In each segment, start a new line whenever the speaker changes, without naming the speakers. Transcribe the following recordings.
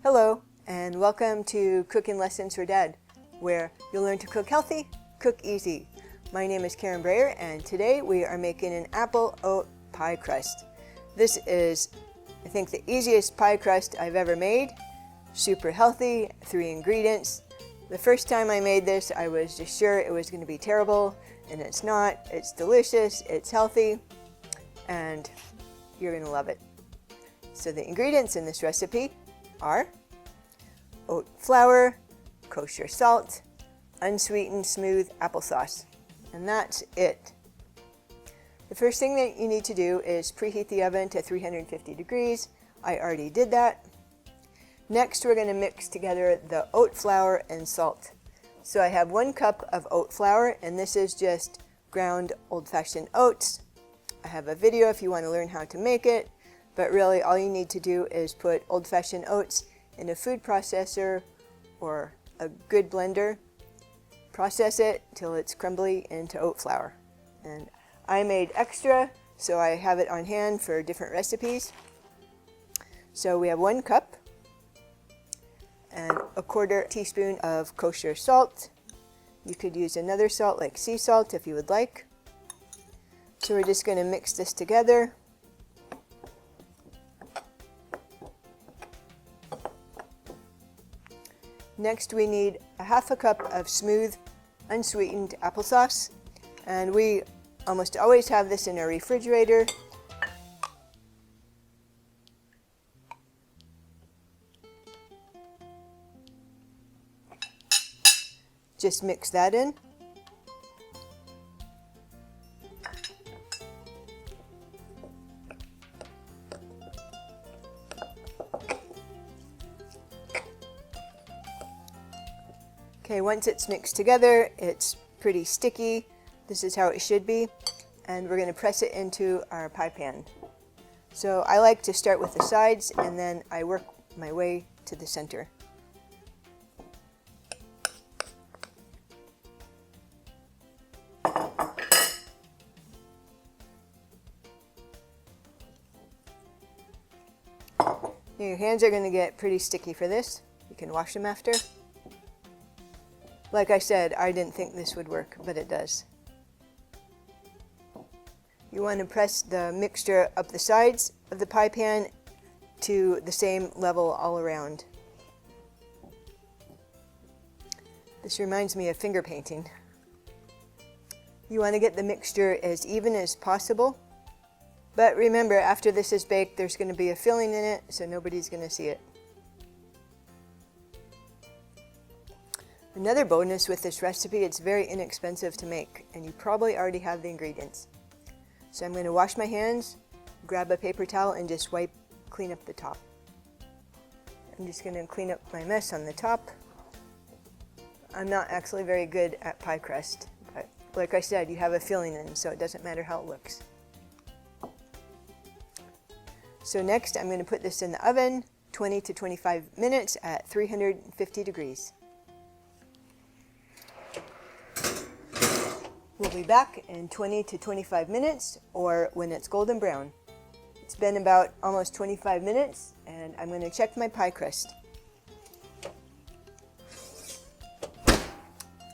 Hello, and welcome to Cooking Lessons for Dad, where you'll learn to cook healthy, cook easy. My name is Breyer, and today we are making an apple oat pie crust. This is, I think, the easiest pie crust I've ever made. Super healthy, 3 ingredients. The first time I made this, I was just sure it was going to be terrible, and it's not. It's delicious, it's healthy, and you're going to love it. So the ingredients in this recipe are oat flour, kosher salt, unsweetened smooth applesauce, and that's it. The first thing that you need to do is preheat the oven to 350 degrees. I already did that. Next, we're going to mix together the oat flour and salt. So I have 1 cup of oat flour, and this is just ground old-fashioned oats. I have a video if you want to learn how to make it, but really all you need to do is put old-fashioned oats in a food processor or a good blender, process it till it's crumbly into oat flour. And I made extra, so I have it on hand for different recipes. So we have 1 cup and 1/4 teaspoon of kosher salt. You could use another salt like sea salt if you would like. So we're just going to mix this together. Next, we need 1/2 cup of smooth, unsweetened applesauce, and we almost always have this in our refrigerator. Just mix that in. Okay, once it's mixed together, it's pretty sticky. This is how it should be. And we're going to press it into our pie pan. So I like to start with the sides and then I work my way to the center. Your hands are going to get pretty sticky for this. You can wash them after. Like I said, I didn't think this would work, but it does. You want to press the mixture up the sides of the pie pan to the same level all around. This reminds me of finger painting. You want to get the mixture as even as possible. But remember, after this is baked, there's going to be a filling in it, so nobody's going to see it. Another bonus with this recipe, it's very inexpensive to make, and you probably already have the ingredients. So I'm going to wash my hands, grab a paper towel, and just clean up the top. I'm just going to clean up my mess on the top. I'm not actually very good at pie crust, but like I said, you have a filling in, so it doesn't matter how it looks. So next, I'm going to put this in the oven, 20 to 25 minutes at 350 degrees. We'll be back in 20 to 25 minutes, or when it's golden brown. It's been about almost 25 minutes, and I'm going to check my pie crust.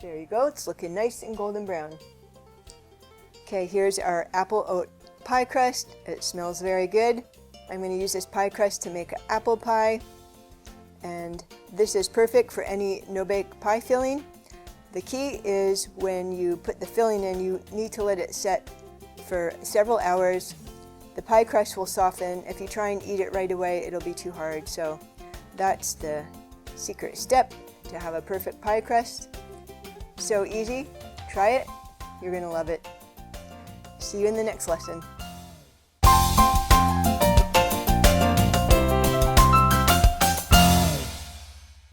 There you go, it's looking nice and golden brown. Okay, here's our apple oat pie crust. It smells very good. I'm going to use this pie crust to make an apple pie, and this is perfect for any no-bake pie filling. The key is when you put the filling in, you need to let it set for several hours. The pie crust will soften. If you try and eat it right away, it'll be too hard. So that's the secret step to have a perfect pie crust. So easy. Try it. You're going to love it. See you in the next lesson.